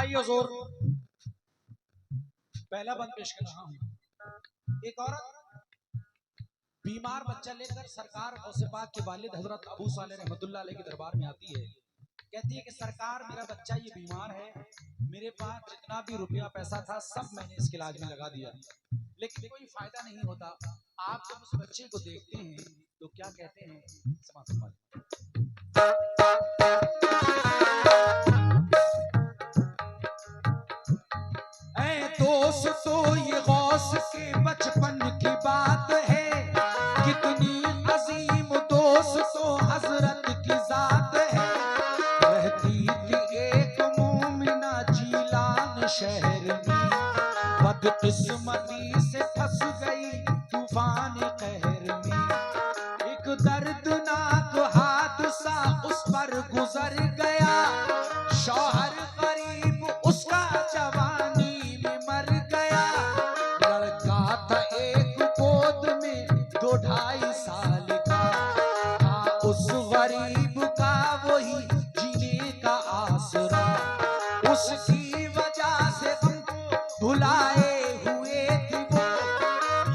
भाइयों जोर पहला बंद पेश कर रहा हूं। एक औरत बीमार बच्चा लेकर सरकार गौसे पाक के वालिद हजरत अबू सालेह रहमतुल्लाह अलैह के दरबार में आती है। कहती है कि सरकार, मेरा बच्चा ये बीमार है, मेरे पास जितना भी रुपया पैसा था सब मैंने इसके इलाज में लगा दिया, लेकिन कोई फायदा नहीं होता। आप जब उस बच्चे को देखते हैं तो क्या कहते हैं? समझ दोस्त तो ये गौस के बचपन की बात है, कितनी अजीम दोस्त तो हजरत की जात है। रहती थी एक मोमिना जीलान शहर में, बदकिस्मती से फंस गई तूफान कहर में। एक दर्दनाक हादसा उस पर गुजर गया, शौहर गरीब उसका जवानी में मर गया। लड़का था एक गोद में 2-2.5 साल का, था उस गरीब का वही जीने का आसरा। उसकी वजह से हमको भुलाए हुए थे वो,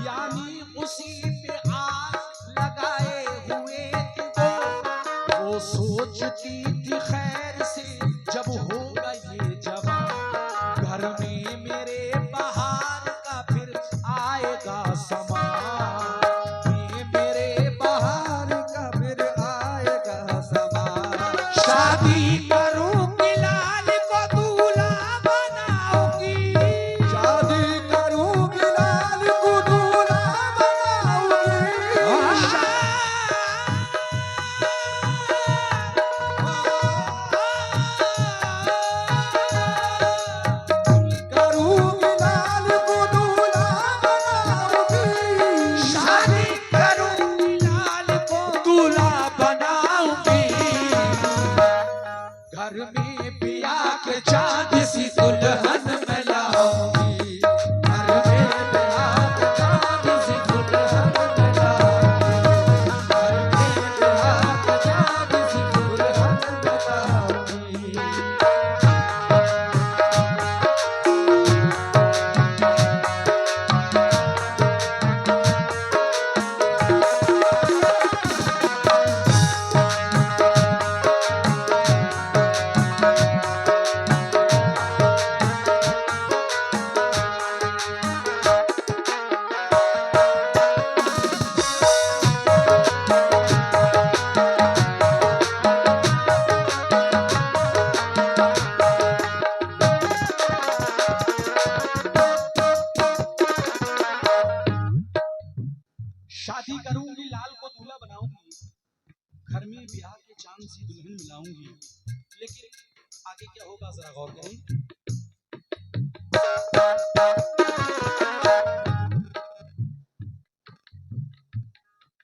यानी उसी पे आस लगाए हुए थे वो सोचती थी खैर से जब होगा ये जवान, घर में मेरे बहार का फिर आएगा समा। मेरे बहार का फिर आएगा समा। शादी करूंगी लाल को दूल्हा बनाऊंगी, शादी करूंगी लाल को दूल्हा बनाऊंगी। करूंगी लाल को दूल्हा बनाऊंगी, शादी करूंगी लाल को दूल्हा बनाऊंगी। घर में पिया के चांद सी दुल्हन मैं लाऊंगी, घर में पिया के चांद सी दुल्हन मैं लाऊंगी, घर में पिया के चांद सी दुल्हन मैं लाऊंगी। शादी करूंगी लाल को दूल्हा बनाऊंगी, घर में ब्याह के चांद सी दुल्हन मिलाऊंगी। लेकिन आगे क्या होगा जरा गौर करें।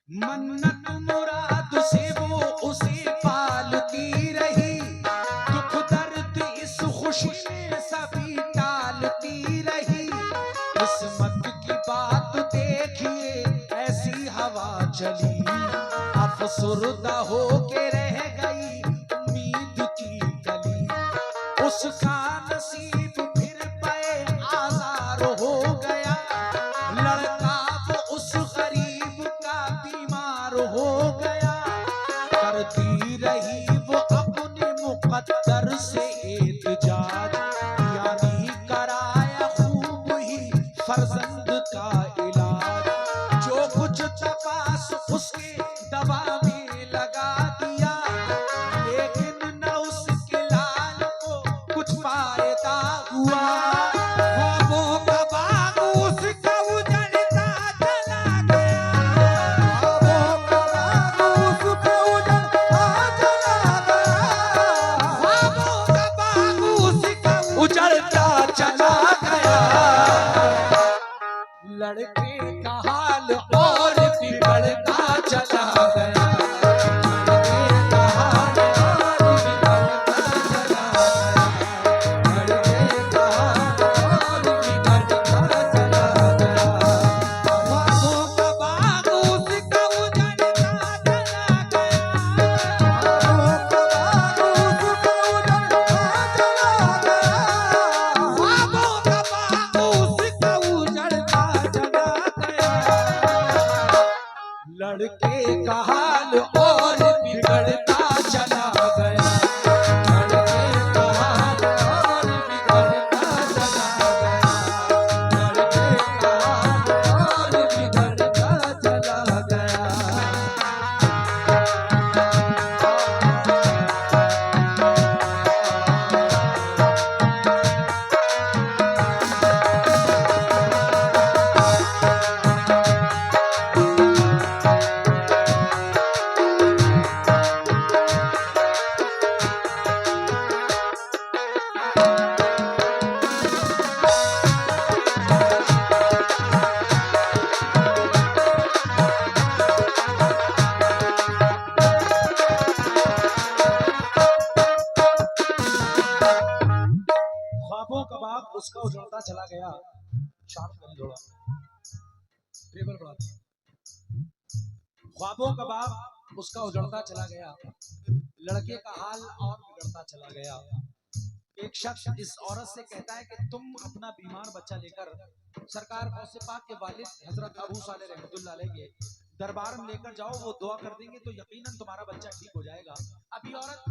मन्नत मुराद से वो उसे पालती रही, दुख दर्द इस खुशी में सभी टालती रही। किस्मत की बात देखिए ऐसी हवा चली, अफसुर्दा हो के रह गई उम्मीद की गली। उसका नसीब फिर पे आजार हो गया, लड़का वो उस गरीब का बीमार हो गया। करती रही वो अपने मुकद्दर से एहतिजाज, यानी कराया खूब ही फर्जंद का इलाज। जो कुछ तपास उसके दवा में लगा दिया, लेकिन न उसके लाल को कुछ फायदा हुआ। ख्वाबों का बाग उसका उजड़ता चला गया, ख्वाबों का बाग उसका उजड़ता चला गया, ख्वाबों का बाग उसका उजड़ता चला गया। लड़के का हाल और बिगड़ता चला गया, लड़के का हाल और बिगड़ता चला गया, लड़के का हाल और बिगड़ता चला गया। ख्वाबों का बाग उसका उजड़ता चला गया, ख्वाबों का बाग उसका उजड़ता चला गया, बाप उसका उजड़ता चला गया। शार्प करें थोड़ा, टेबल बढ़ाते। ख्वाबों का बाप उसका उजड़ता चला गया, लड़के का हाल और बिगड़ता चला गया। एक शख्स इस औरत से कहता है कि तुम अपना बीमार बच्चा लेकर सरकार गौसे पाक के वालिद हजरत अबू सालेह रहमतुल्लाह अलैह के दरबार में लेकर जाओ, वो दुआ कर देंगे तो यकीनन तुम्हारा बच्चा ठीक हो जाएगा। अभी औरत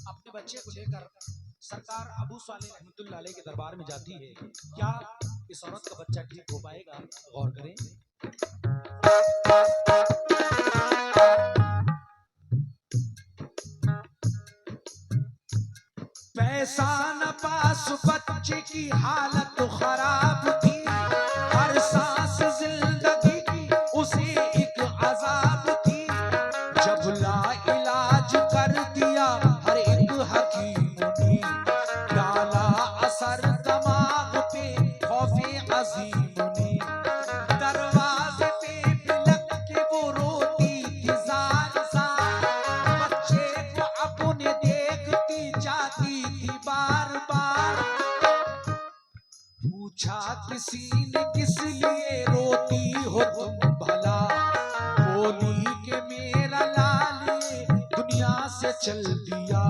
अपने बच्चे को लेकर सरकार अबू सालेह रहमतुल्लाह अलैह के दरबार में जाती है। क्या इस औरत का बच्चा ठीक हो पाएगा? गौर करें। पैसा न पास, बच्चे की हालत खराब थी, हर सांस जिंदगी की उसे एक अजाब थी। जब ला इलाज कर दिया हर एक हकीम ने, डाला असर दिमाग पे खौफे अजीम ने। दरवाजे पे बिलक के वो रोती थी जार जार, बच्चे को अपने देखती जाती थी बार बार। पूछा किसी ने किस लिए रोती हो तुम भला, बोली के मेरा लाल ये दुनिया से चल दिया।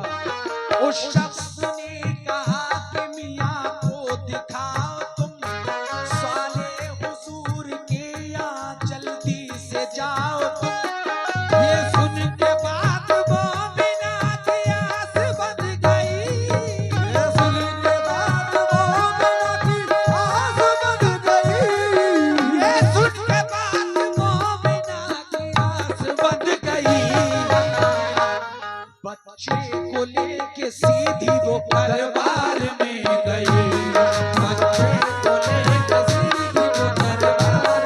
उस शख्स ने कहा कि मियाँ को दिखाओ तुम, साले हुजूर के यहाँ जल्दी से जाओ तुम। ये सुन के बाद मोमिना की आस बंध गई, ये सुन के बाद मोमिना की आस बंध गई, ये सुन के बाद मोमिना की आस बंध गई। बच्चे को लेके सीधी वो दरबार में गई, बच्चे को लेके सीधी वो दरबार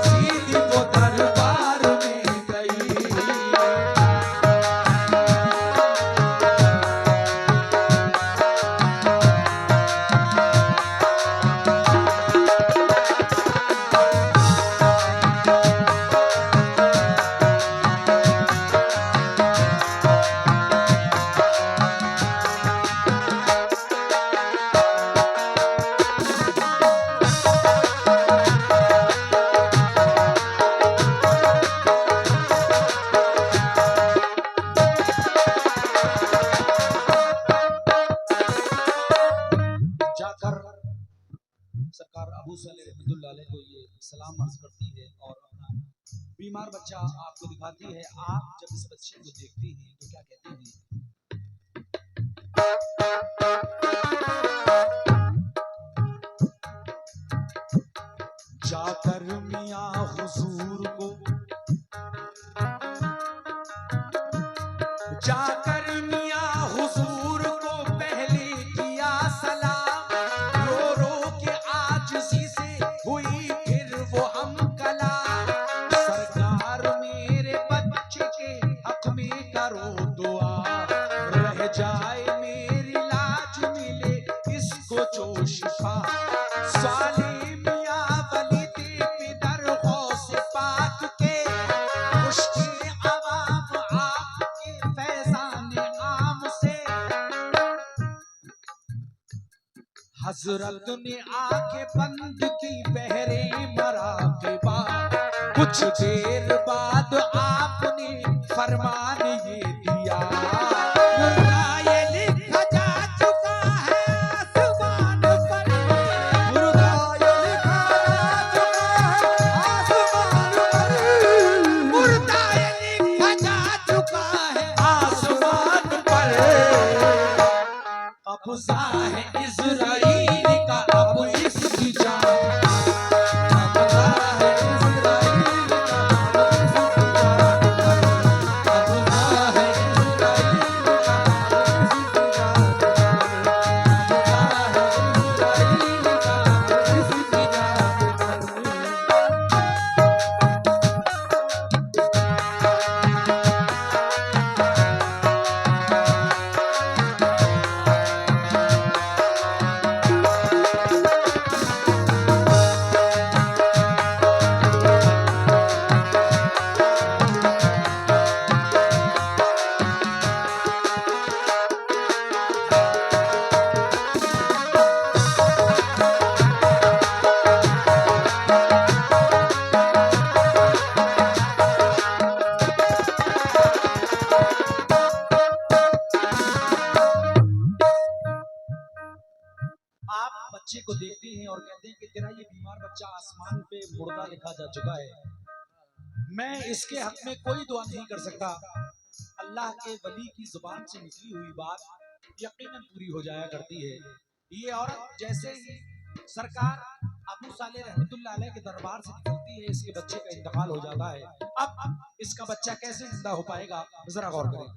सीधी वो दरबार में गई। जाकर सरकार अबू सालेह रहमतुल्लाह अलैह को ये सलाम अर्ज करती है और अपना बीमार बच्चा आपको दिखाती है। आप जब इस बच्चे को देखती हैं तो क्या कहते हैं? जाकर मियाँ हुजूर को, जाकर मियाँ हुजूर को पहले किया सलाम, रो रो के आजिज़ी से हुई फिर वो हम कलाम। सरकार मेरे बच्चे के हक में करो दुआ, रह जाए मेरी लाज मिले इसको जो शिफा। साले मियाँ वली दे पिदर गौसे पाक के, मुश्किल अवाम आपके फैजान आम से। हजरत ने आंखें बंद की बहरे मरा के बाद, कुछ देर बाद आपने फरमान ये दिया, मुर्दा ये लिखा जा चुका है आसमान पर, मुर्दा ये लिखा जा चुका है आसमान पर, मुर्दा ये लिखा जा चुका है आसमान पर। कब्जा है इज़राइल का अब इसकी जान, कब्जा है इज़राइल का अब इसकी जान, कब्जा है इज़राइल का अब इसकी जान, कब्जा है इज़राइल का अब इसकी जान। को देखते हैं और कहते हैं कि तेरा ये बीमार बच्चा आसमान पे मुर्दा लिखा जा चुका है, मैं इसके हक में कोई दुआ नहीं कर सकता। अल्लाह के वली की जुबान से निकली हुई बात यकीनन पूरी हो जाया करती है। ये औरत जैसे ही सरकार अबू सालेह रहमतुल्लाह अलैह के दरबार से निकलती है, इसके बच्चे का इंतकाल हो जाता है। अब इसका बच्चा कैसे जिंदा हो पाएगा, जरा गौर करें।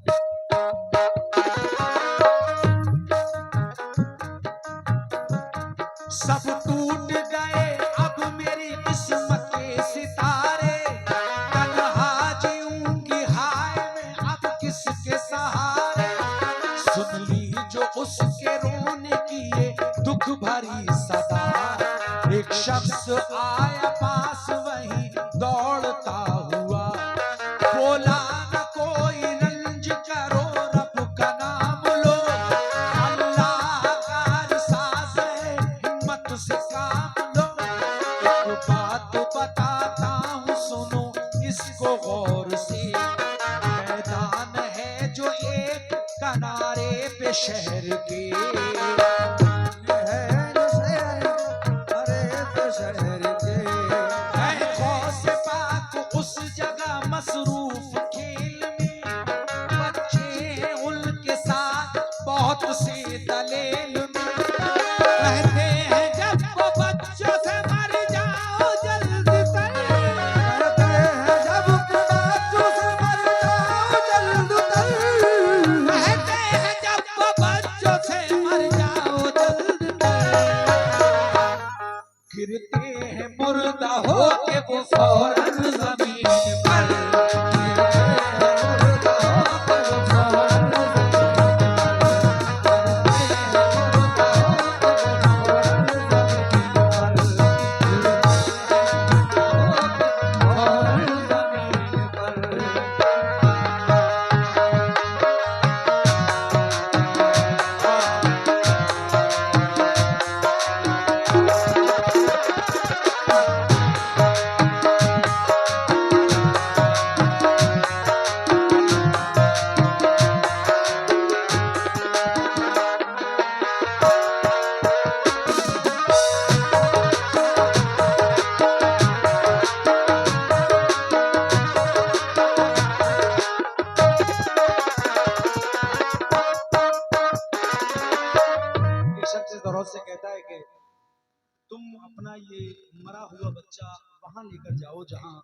सब टूट गए अब मेरी किस्मत के सितारे, तन्हा जीऊंगी हाय में अब किसके सहारे। सुन ली जो उसके रोने की ये दुख भरी सदा, एक शख्स आया पास वही दौड़ता हुआ, बोला न कोई रंज करो रब का नाम लो, अल्लाह का साज है हिम्मत से काम लो। एक बात बताता हूँ सुनो इसको गौर से, मैदान है जो एक किनारे पे शहर के, उस जगह मसरूफ खेल में बच्चे हैं उनके साथ बहुत से दलेल में। कहते हैं जब वो बच्चों से मर जाओ जल्दी कर, कहते हैं जब बच्चों से मर जाओ जल्दी कर, कहते हैं जब वो बच्चों से मर जाओ जल्दी कर। गिरते हैं मुर्दा हो के वो फौरन जमीन पर, से कहता है कि तुम अपना ये मरा हुआ बच्चा वहां लेकर जाओ जहां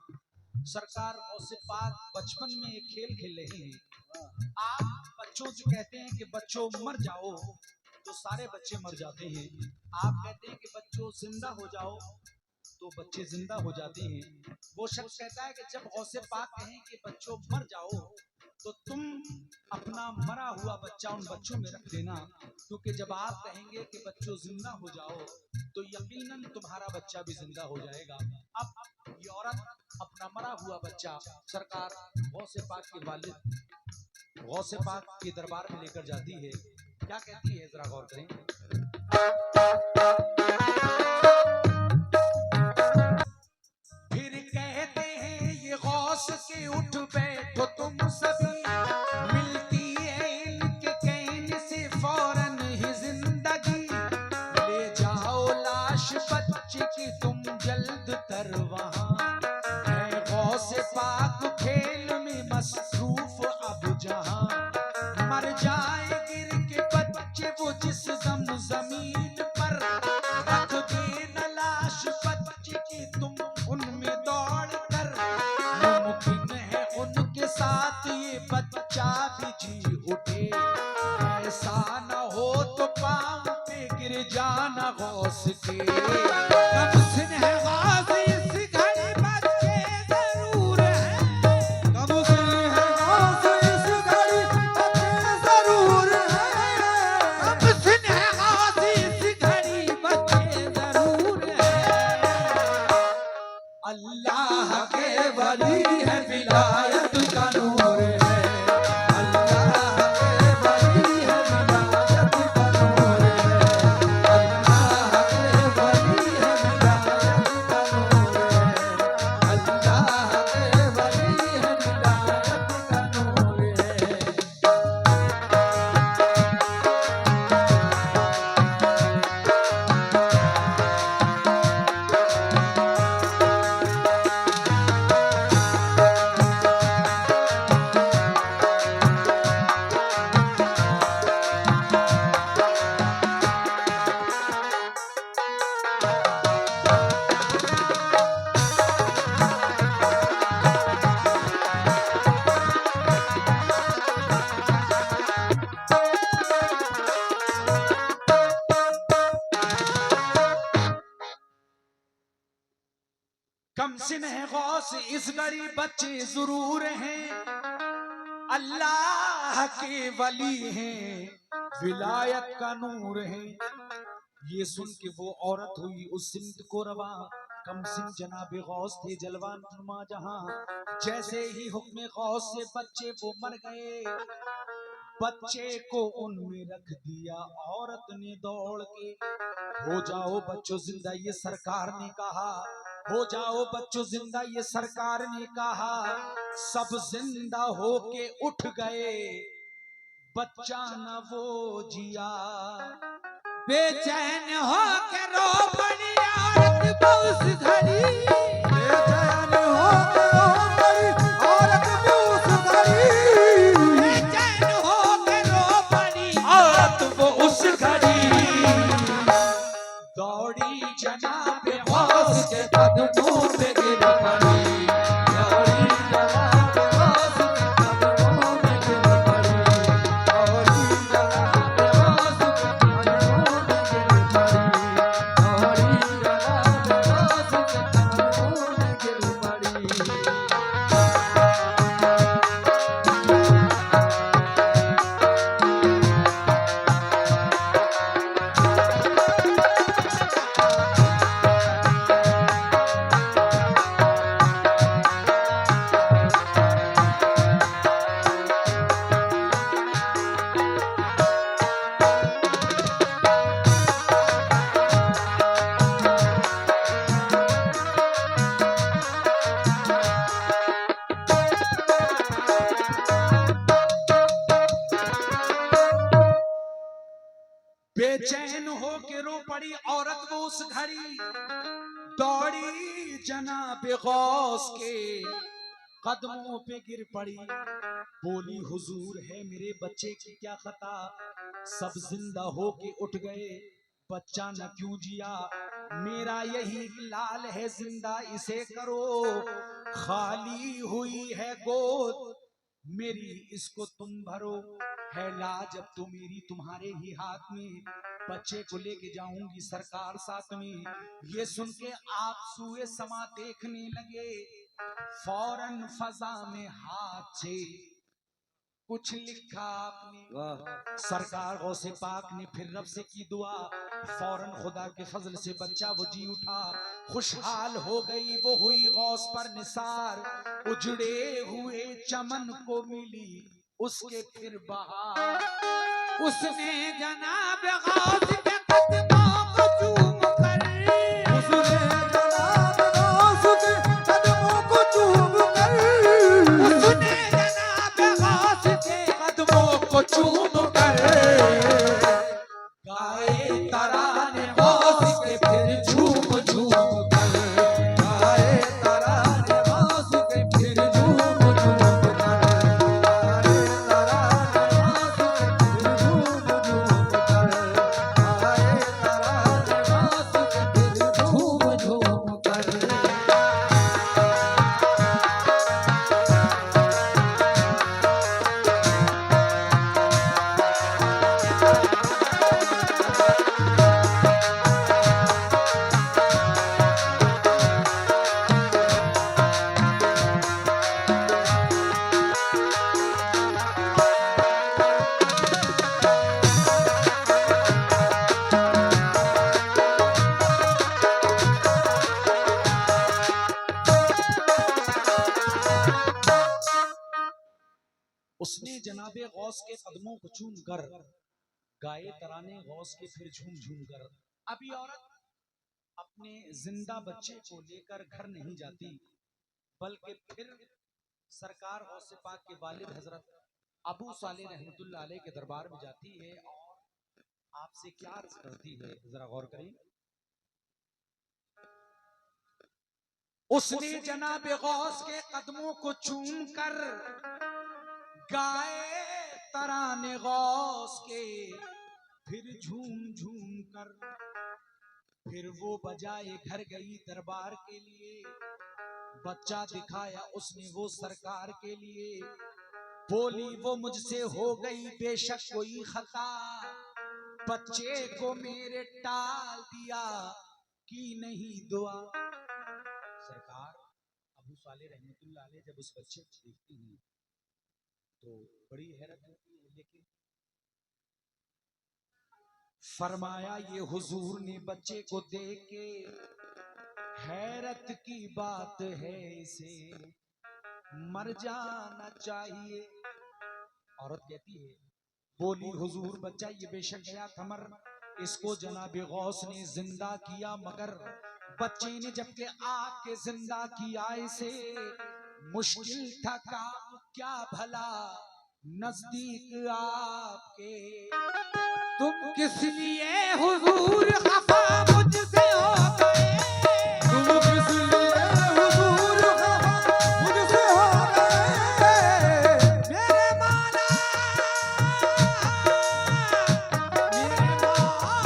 सरकार गौसे पाक बचपन में एक खेल खेल रहे हैं। आप बच्चों जो कहते हैं कि बच्चों मर जाओ तो सारे बच्चे मर जाते हैं, आप कहते हैं कि बच्चों जिंदा हो जाओ तो बच्चे जिंदा हो जाते हैं। वो शख्स कहता है कि जब गौसे पाक कहें कि बच्चों मर जाओ तो तुम अपना मरा हुआ बच्चा उन बच्चों में रख देना, क्योंकि जब आप कहेंगे कि बच्चों जिंदा हो जाओ तो यकीनन तुम्हारा बच्चा भी जिंदा हो जाएगा। अब ये औरत अपना मरा हुआ बच्चा सरकार गौसे पाक के वालिद गौसे पाक के दरबार में लेकर जाती है। क्या कहती है, जरा गौर करें। फिर कहते हैं ये गौस के उठ बैठो तुम सभी, मिलती है इनके कहने से फौरन ही जिंदगी, ले जाओ लाश बच्चे की तुम जल्द कर वहां, है गौसे पाक खेल में मसरूफ अब जहां, मर जाए गिर के बच्चे वो जिस दम जमीन पर, रख देना लाश बच्चे की तुम उनमें दौड़ कर, मुमकिन है उनके साथ ये बच्चा भी जी उठे, ऐसा न हो तो पांव पे गिर जाना गौस के, कम सिन है गाज़ी इस घड़ी बच्चे जरूर हैं, बच्चे जरूर हैं, अल्लाह के वली हैं, विलायत का नूर है। ये सुन के वो औरत हुई उस सिंध को रवा, कम सिंह जनाबे गौस थे जलवा नुमा जहां। जैसे ही हुक्म गौस से बच्चे वो मर गए, बच्चे को उनमें रख दिया औरत ने दौड़ के। हो जाओ बच्चों जिंदा ये सरकार ने कहा, हो जाओ बच्चों जिंदा ये सरकार ने कहा। सब जिंदा होके उठ गए, बच्चा न वो जिया। बेचैन हो के रो पड़ी औरत उस घड़ी, बेचैन हो के रो पड़ी औरत भी उस घड़ी, बेचैन हो के रो पड़ी औरत वो उस घड़ी। दौड़ी जनाबे गौस के कदमों पे गिर पड़ी, दौड़ी जनाबे गौस के कदमों में गिर पड़ी, दौड़ी जनाबे गौस के कदमों में गिर पड़ी, दौड़ी जनाबे गौस के कदमों में गिर पड़ी। बेचैन हो के रो पड़ी औरत वो उस घड़ी, दौड़ी जनाबे गौस के कदमों पे गिर पड़ी। बोली हुजूर है मेरे बच्चे की क्या खता, सब जिंदा हो के उठ गए, बच्चा न क्यों जिया। मेरा यही लाल है जिंदा इसे करो, खाली हुई है गोद मेरी इसको तुम भरो। है लाज अब तो मेरी तुम्हारे ही हाथ में, बच्चे को लेके जाऊंगी सरकार साथ में। ये सुन के आप सुए समा देखने लगे, फौरन फजा में हाथ से कुछ लिखा आपने। सरकार गौसे पाक ने फिर रब से की दुआ, फौरन खुदा के फजल से बच्चा वो जी उठा। खुशहाल हो गई वो हुई गौस पर निसार, उजड़े हुए चमन को मिली उसके फिर बहार। उसने जनाब गौस के कदमों को चूम कर, उसने जनाब गौस के कदमों को चूम कर, उसने जनाब गौस के कदमों को चूम कर गाए तराने गौस के फिर झूम झूम कर, गाए तराने गौस के फिर झूम झूम कर, गाए तराने गौस के फिर झूम झूम कर, गाए तराने गौस के फिर झूम झूम कर। उसने जनाबे गौस के कदमों को चूम कर गाए तराने गौस के फिर झूम झूम कर। अभी औरत अपने जिंदा बच्चे को लेकर घर नहीं जाती, बल्कि फिर सरकार गौसे पाक के वालिद हजरत अबू सालेह रहमतुल्लाह अलैह के दरबार में जाती है और आपसे क्या अर्ज करती है, जरा गौर करें। उसने जनाबे गौस के कदमों को चूम कर गाए तराने गौस के फिर झूम झूम कर। फिर वो बजाए घर गई दरबार के लिए, बच्चा दिखाया उसने वो सरकार के लिए। बोली वो मुझसे हो गई बेशक कोई खता, बच्चे को मेरे टाल दिया की नहीं दुआ। सरकार अबू साले रहमतुल्लाह अलैह जब उस बच्चे को देखती हैं तो बड़ी हैरत होती है, लेकिन फरमाया ये हुजूर ने बच्चे को देख के, हैरत की बात है इसे मर जाना चाहिए। औरत कहती है, बोली हुजूर बच्चा ये बेशक गया था मर, इसको जनाब गौस ने जिंदा किया, मगर बच्चे ने जबकि आके जिंदा किया इसे, मुश्किल था काम क्या भला नजदीक आपके। तुम किस लिए हुजूर खफा मुझसे हो गए? तुम किस लिए हुजूर खफा मुझसे हो गए? मेरे मौला, मेरे मौला,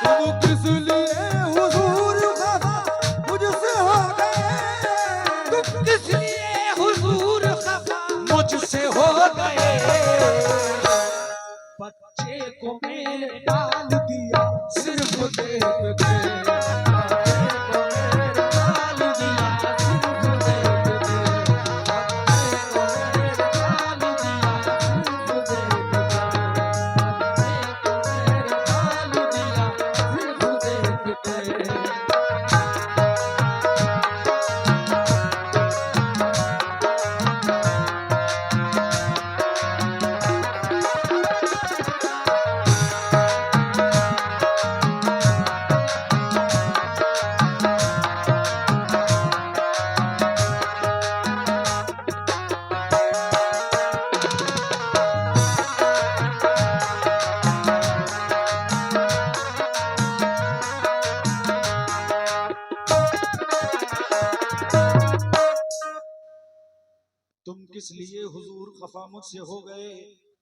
तुम किस लिए हुजूर खफा मुझसे हो गए? तुम किस लिए हुजूर खफा मुझसे हो गए, बच्चे को मेरे डाल दिया सिर्फ देख के, बच्चे को मेरे डाल दिया सिर्फ देख के, बच्चे को मेरे डाल दिया सिर्फ देख के, बच्चे को मेरे डाल दिया सिर्फ देख के। तुम किस लिए हुजूर खफा मुझसे हो गए,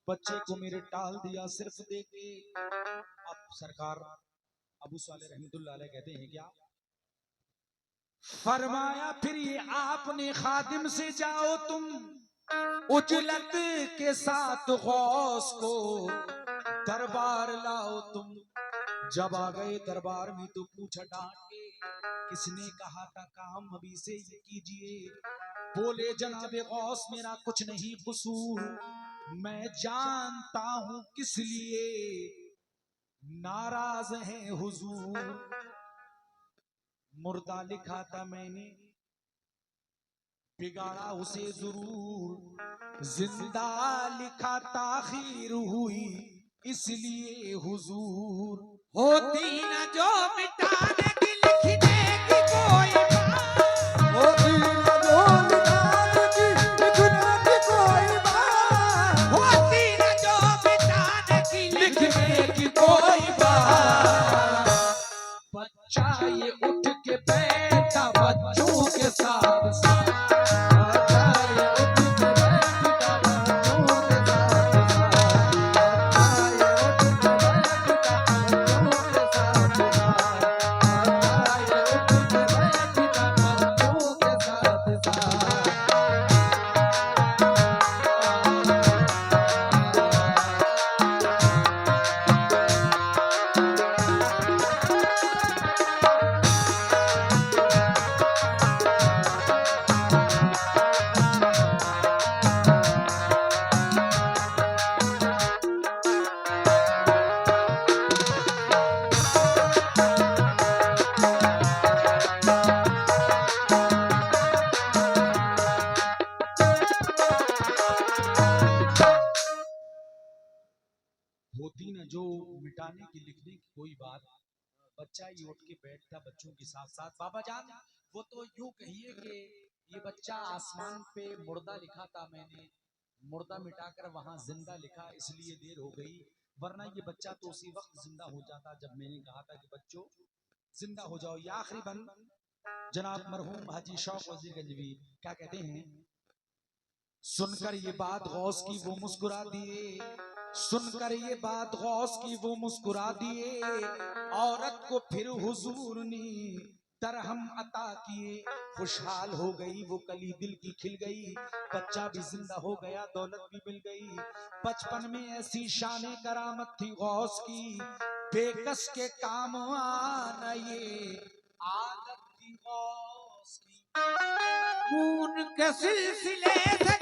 बच्चे को मेरे टाल दिया सिर्फ दे के। अब सरकार अबू साले रहमतुल्लाह अलैह कहते हैं क्या, फरमाया फिर ये आपने खादिम से जाओ तुम, उजलत के साथ गौस को दरबार लाओ तुम। जब आ गए दरबार में तो पूछा डांट के, किसने कहा था काम अभी से ये कीजिए। बोले जनाबे गौस मेरा कुछ नहीं कसूर, मैं जानता हूं किस लिए नाराज हैं हुजूर। मुर्दा लिखा था मैंने बिगाड़ा उसे जरूर, जिंदा लिखा ताखीर हुई इसलिए हुजूर। होती न जो मिटाने की लिखने की कोई बात, होती न जो मिटाने की लिखने की कोई बात, होती न जो मिटाने की लिखने की कोई बात। बच्चा ये उठ के बैठा बच्चों के साथ साथ, बच्चा ये उठ के बैठा बच्चों के साथ साथ, बच्चा ये उठ के बैठा बच्चों के साथ साथ, बच्चा ये उठ के बैठा बच्चों के साथ साथ। होती न जो मिटाने की लिखने की कोई बात, बच्चा ये उठ के बैठता बच्चों के साथ साथ। बाबा जान वो तो यूं कहिए कि ये बच्चा आसमान पे मुर्दा लिखा था मैंने, मुर्दा मिटाकर वहां जिंदा लिखा इसलिए देर हो गई, वरना ये बच्चा तो उसी वक्त जिंदा हो जाता जब मैंने कहा था कि बच्चों जिंदा हो जाओ। ये आखिरी बंद जनाब मरहूम हाजी शौक वजीर गंजवी क्या कहते हैं, सुनकर ये बात गौस की वो मुस्कुरा दिए, सुनकर ये बात गौस की वो मुस्कुरा दिए। औरत को फिर हुजूर ने दरहम अता किए, खुशहाल हो गई वो कली दिल की खिल गई, बच्चा भी जिंदा हो गया दौलत भी मिल गई। बचपन में ऐसी शान करामत थी गौस की, बेकस के काम आना ये आदत थी गौस की। खून के सिलसिले से